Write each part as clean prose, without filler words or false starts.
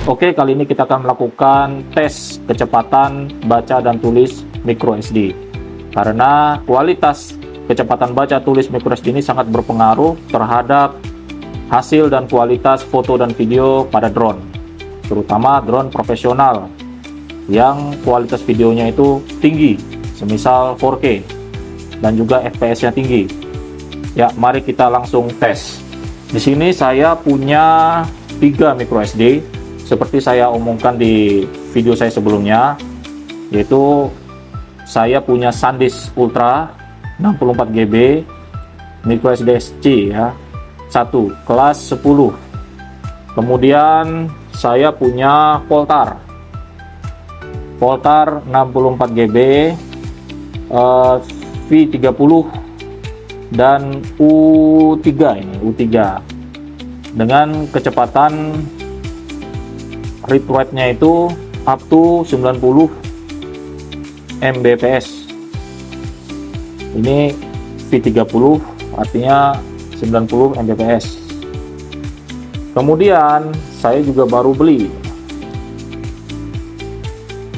Oke, kali ini kita akan melakukan tes kecepatan baca dan tulis microSD. Karena kualitas kecepatan baca tulis microSD ini sangat berpengaruh terhadap hasil dan kualitas foto dan video pada drone, terutama drone profesional yang kualitas videonya itu tinggi, semisal 4K, dan juga FPS-nya tinggi. Ya, mari kita langsung tes. Di sini saya punya 3 microSD, seperti saya omongkan di video saya sebelumnya, yaitu saya punya SanDisk Ultra 64 GB microSD SC ya, 1 kelas 10. Kemudian saya punya Poltar 64 GB V30 dan U3 dengan kecepatan read write-nya itu up to 90 Mbps. Ini V30 artinya 90 Mbps. Kemudian saya juga baru beli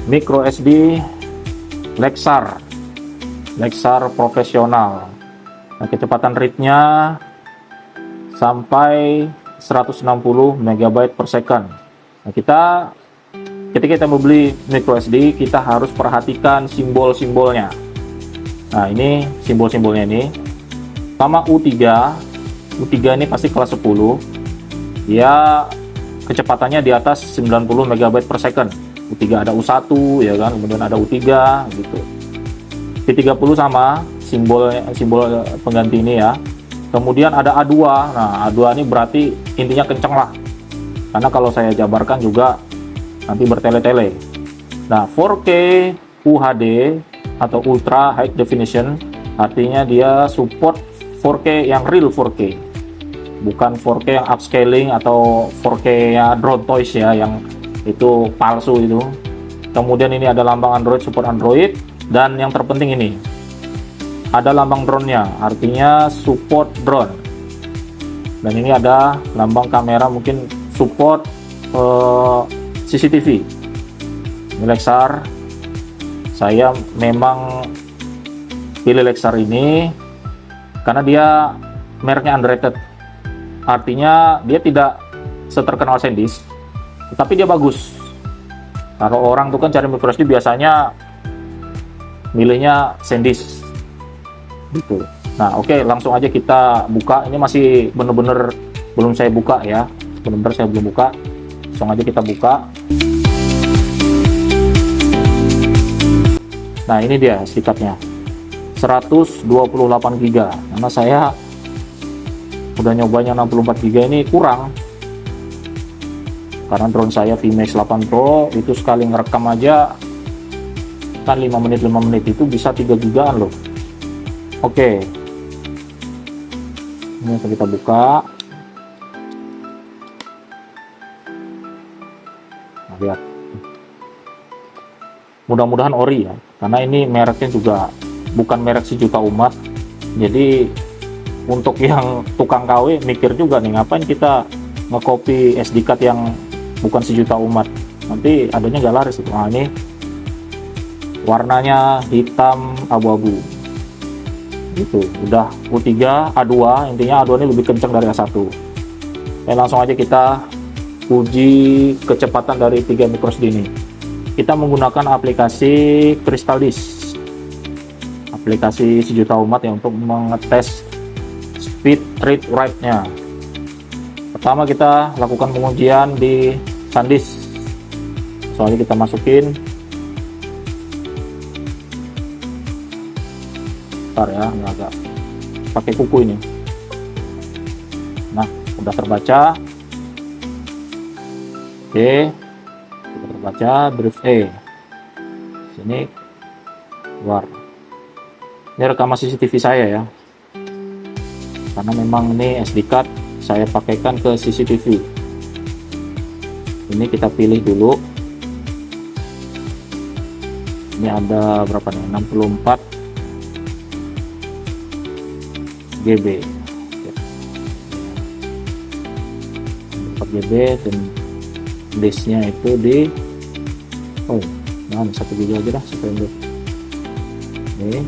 microSD Lexar profesional. Nah, kecepatan read-nya sampai 160 MB per second. Nah, ketika kita membeli microSD, kita harus perhatikan simbol-simbolnya. Nah, ini simbol-simbolnya ini. Sama U3 ini pasti kelas 10. Ya, kecepatannya di atas 90 MB per second. U3 ada U1 ya kan, kemudian ada U3 gitu. V30 sama simbol pengganti ini ya. Kemudian ada A2. Nah, A2 ini berarti intinya kenceng lah. Karena kalau saya jabarkan juga nanti bertele-tele. Nah, 4K UHD atau Ultra High Definition artinya dia support 4K yang real 4K. Bukan 4K yang upscaling atau 4K ya drone toys ya, yang itu palsu itu. Kemudian ini ada lambang Android, support Android, dan yang terpenting ini ada lambang drone-nya, artinya support drone. Dan ini ada lambang kamera, mungkin support CCTV. Ini Lexar. Saya memang pilih Lexar ini karena dia mereknya unrated. Artinya dia tidak seterkenal SanDisk, tetapi dia bagus. Kalau orang tuh kan cari microSD biasanya milihnya SanDisk gitu. Nah, oke, langsung aja kita buka. Ini masih bener-bener belum saya buka ya, bener-bener saya belum buka. Langsung aja kita buka. Nah, ini dia SD-card-nya 128 GB. Karena saya udah nyobanya 64 GB, ini kurang. Karena drone saya VMAX 8 Pro itu sekali ngerekam aja kan 5 menit itu bisa 3 GB-an loh. Oke, ini akan kita buka. Nah, lihat, mudah-mudahan ori ya, karena ini mereknya juga bukan merek sejuta umat. Jadi untuk yang tukang KW mikir juga nih, ngapain kita nge-copy SD card yang bukan sejuta umat, nanti adanya nggak laris itu. Nah, ini warnanya hitam abu-abu gitu, udah U3 A2, intinya A2 ini lebih kencang dari A1. Langsung aja kita uji kecepatan dari 3 microSD ini. Kita menggunakan aplikasi Crystaldisk, aplikasi sejuta umat ya, untuk mengetes speed read write-nya. Pertama kita lakukan pengujian di SanDisk. Soalnya kita masukin, ya, ini agak pakai kuku ini. Nah, udah terbaca. Oke, sudah terbaca. Brief sini keluar. Ini rekaman CCTV saya ya, karena memang ini SD card saya pakaikan ke CCTV. Ini kita pilih dulu. Ini ada berapa nih, 64 GB, 4 GB, dan disknya itu di satu giga aja dah, ini.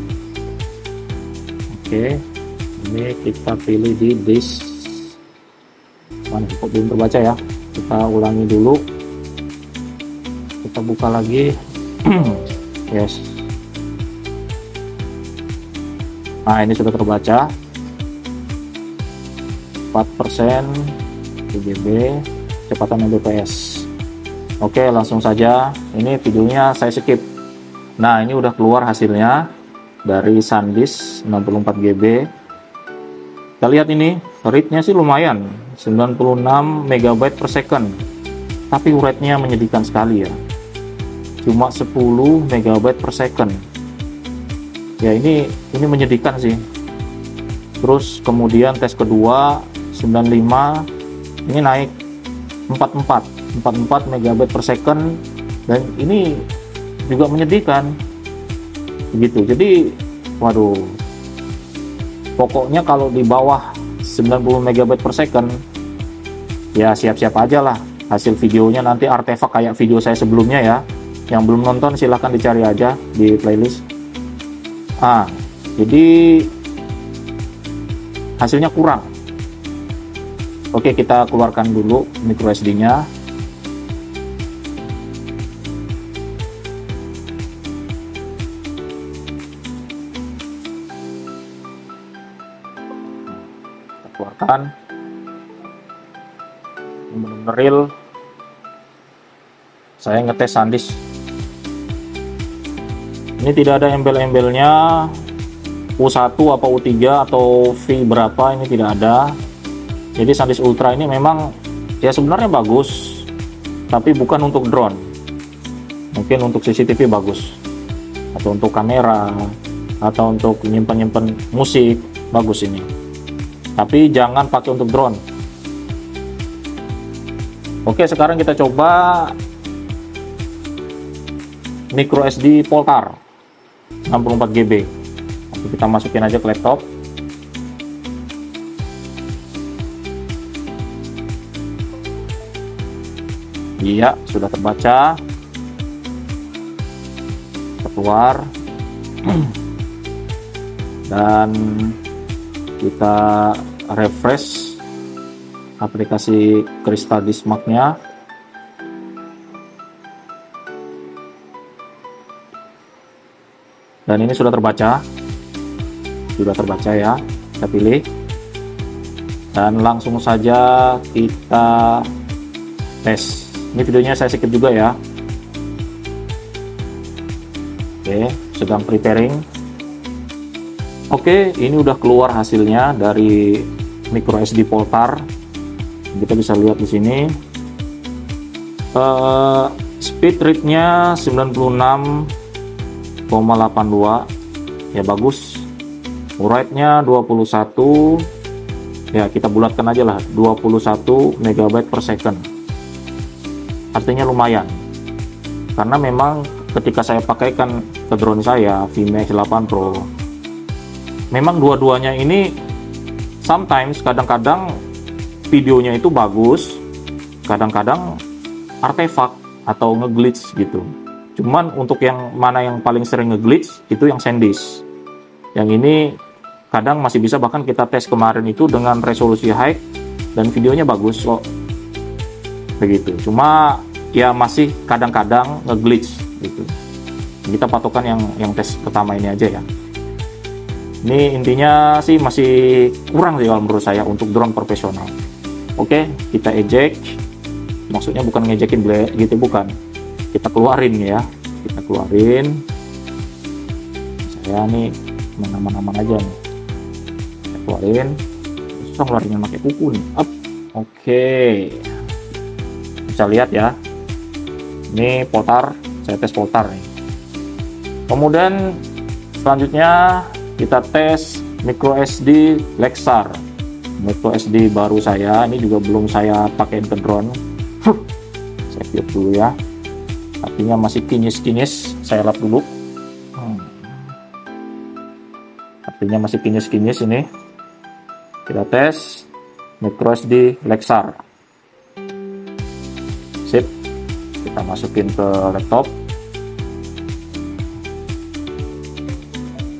Oke, ini kita pilih di disk mana, kok belum terbaca ya, kita ulangi dulu, kita buka lagi. Yes, nah ini sudah terbaca 4% GB kecepatan Mbps. Oke, langsung saja, ini videonya saya skip. Nah, ini udah keluar hasilnya dari SanDisk 64 GB. Kita lihat ini, read-nya sih lumayan, 96 MB per second. Tapi rate-nya menyedihkan sekali ya. Cuma 10 MB per second. Ya, ini menyedihkan sih. Terus kemudian tes kedua 95, ini naik 44 MB per second, dan ini juga menyedihkan begitu. Jadi waduh, pokoknya kalau di bawah 90 MB per second ya siap-siap aja lah hasil videonya nanti artefak kayak video saya sebelumnya ya. Yang belum nonton silahkan dicari aja di playlist. Jadi hasilnya kurang. Oke, kita keluarkan dulu micro SD nya. Kita keluarkan. Benar-benar real. Saya ngetes SanDisk. Ini tidak ada embel-embelnya U1 apa U3 atau V berapa, ini tidak ada. Jadi SanDisk Ultra ini memang ya sebenarnya bagus, tapi bukan untuk drone. Mungkin untuk CCTV bagus, atau untuk kamera, atau untuk nyimpan musik bagus ini. Tapi jangan pakai untuk drone. Oke, sekarang kita coba micro SD Poltar 64 GB. Nanti kita masukin aja ke laptop. Iya, sudah terbaca. Keluar. Dan kita refresh aplikasi Crystal Disk Mark-nya. Dan ini sudah terbaca. Sudah terbaca ya. Kita pilih. Dan langsung saja kita tes. Ini videonya saya skip juga ya. Oke, sedang preparing. Oke, ini udah keluar hasilnya dari micro SD Poltar. Kita bisa lihat di sini. Speed read-nya 96,82. Ya bagus. Write-nya 21. Ya, kita bulatkan aja lah, 21 MB per second. Artinya lumayan, karena memang ketika saya pakaikan ke drone saya Vmax 8 Pro, memang dua-duanya ini sometimes, kadang-kadang videonya itu bagus, kadang-kadang artefak atau ngeglitch gitu. Cuman untuk yang mana yang paling sering ngeglitch itu yang SanDisk. Yang ini kadang masih bisa, bahkan kita tes kemarin itu dengan resolusi high dan videonya bagus kok. Begitu, cuma ya masih kadang-kadang ngeglitch gitu. Kita patokan yang tes pertama ini aja ya. Ini intinya sih masih kurang sih kalau menurut saya untuk drone profesional. Oke, kita eject. Maksudnya bukan ngejekin gitu, bukan. Kita keluarin ya. Kita keluarin. Saya nih mana-mana aja nih. Kita keluarin. Susah keluarinnya pakai kuku nih. Up. Oke. Bisa lihat ya. Ini Poltar, saya tes Poltar nih. Kemudian selanjutnya kita tes micro SD Lexar. Micro SD baru saya, ini juga belum saya pakai ke drone. Saya tiup dulu ya. Artinya masih kinyis-kinyis, saya lap dulu. Artinya masih kinyis-kinyis ini. Kita tes micro SD Lexar. Sip. Kita masukin ke laptop.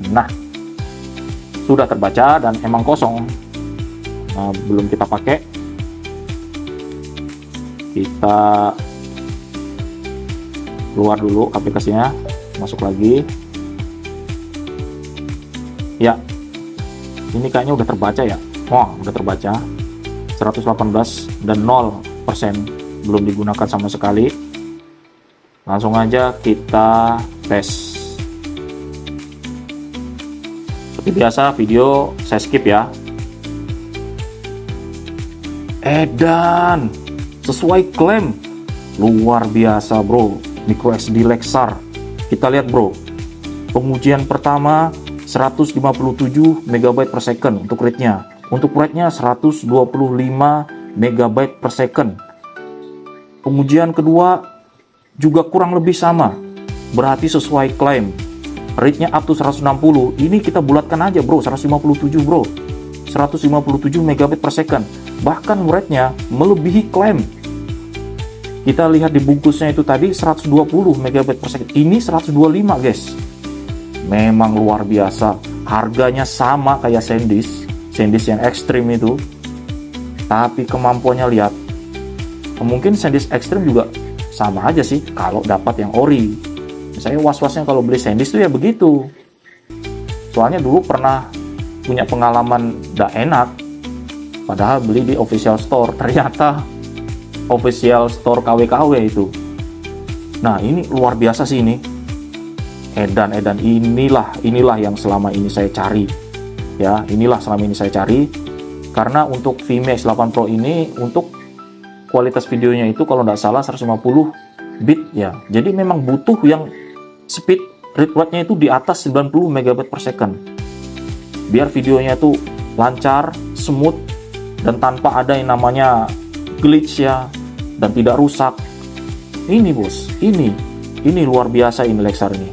Nah, sudah terbaca dan emang kosong. Nah, belum kita pakai. Kita keluar dulu aplikasinya, masuk lagi. Ya, ini kayaknya udah terbaca ya. Wah, udah terbaca. 118 dan 0% belum digunakan sama sekali. Langsung aja kita tes. Seperti biasa, video saya skip ya. Edan, sesuai klaim. Luar biasa bro, microSD Lexar. Kita lihat bro, pengujian pertama 157 MB per second untuk read-nya. Untuk write-nya 125 MB per second. Pengujian kedua juga kurang lebih sama, berarti sesuai klaim. Read-nya up to 160. Ini kita bulatkan aja bro, 157 bro, 157 MB per second. Bahkan write-nya melebihi klaim. Kita lihat di bungkusnya itu tadi 120 MB per second. Ini 125 guys. Memang luar biasa. Harganya sama kayak SanDisk yang ekstrim itu, tapi kemampuannya lihat. Mungkin SanDisk ekstrim juga sama aja sih kalau dapat yang ori. Saya was-wasnya kalau beli SanDisk itu ya begitu. Soalnya dulu pernah punya pengalaman gak enak, padahal beli di official store, ternyata official store KW-KW itu. Nah, ini luar biasa sih ini. Edan inilah yang selama ini saya cari. Ya, inilah selama ini saya cari. Karena untuk Vmax 8 Pro ini, untuk kualitas videonya itu kalau nggak salah 150 bit ya. Jadi memang butuh yang speed read rate-nya itu di atas 90 MB per second. Biar videonya itu lancar, smooth, dan tanpa ada yang namanya glitch ya, dan tidak rusak. Ini bos, ini luar biasa ini Lexar ini.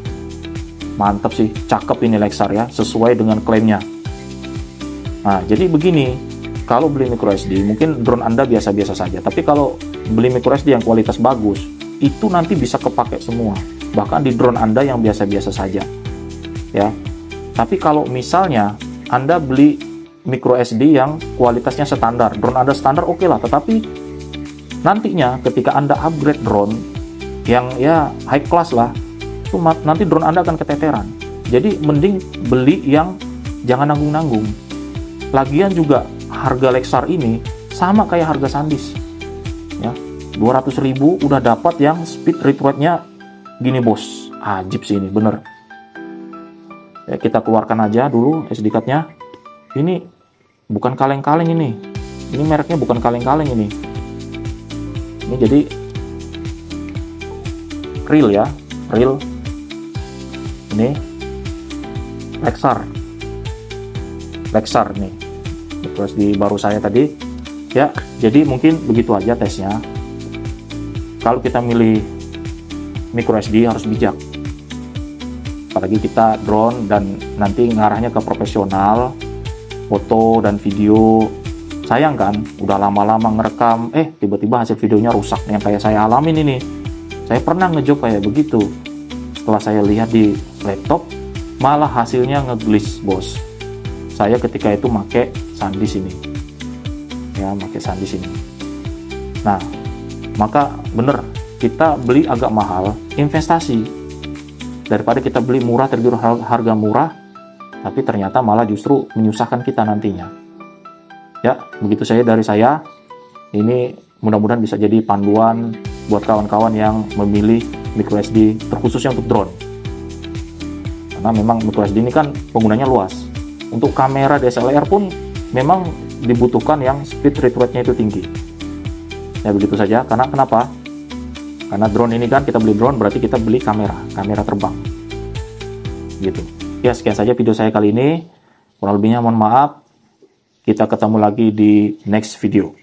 Mantap sih, cakep ini Lexar ya, sesuai dengan klaimnya. Nah, jadi begini, kalau beli microSD, mungkin drone Anda biasa-biasa saja. Tapi kalau beli microSD yang kualitas bagus, itu nanti bisa kepake semua. Bahkan di drone Anda yang biasa-biasa saja. Ya. Tapi kalau misalnya Anda beli microSD yang kualitasnya standar, drone Anda standar oke lah. Tetapi nantinya ketika Anda upgrade drone yang ya high class lah, itu nanti drone Anda akan keteteran. Jadi mending beli yang jangan nanggung-nanggung. Lagian juga harga Lexar ini sama kayak harga SanDisk ya, 200.000 udah dapat yang speed read rate-nya gini bos. Ajib sih ini bener ya. Kita keluarkan aja dulu SD card-nya. Ini bukan kaleng-kaleng ini mereknya bukan kaleng-kaleng ini jadi real ya, real. Ini Lexar nih, terus di baru saya tadi ya. Jadi mungkin begitu aja tesnya. Kalau kita milih microSD harus bijak, apalagi kita drone dan nanti ngarahnya ke profesional foto dan video. Sayang kan, udah lama-lama ngerekam, tiba-tiba hasil videonya rusak yang kayak saya alamin ini. Saya pernah ngejob kayak begitu. Setelah saya lihat di laptop, malah hasilnya nge-glitch bos. Saya ketika itu make SanDisk ini ya, nah maka bener kita beli agak mahal, investasi, daripada kita beli murah tergiur harga murah tapi ternyata malah justru menyusahkan kita nantinya ya. Begitu saya dari saya ini, mudah-mudahan bisa jadi panduan buat kawan-kawan yang memilih microSD terkhususnya untuk drone, karena memang microSD ini kan penggunanya luas. Untuk kamera DSLR pun memang dibutuhkan yang speed read rate-nya itu tinggi. Ya begitu saja. Karena kenapa? Karena drone ini kan kita beli drone berarti kita beli kamera terbang. Gitu. Ya sekian saja video saya kali ini. Kurang lebihnya mohon maaf. Kita ketemu lagi di next video.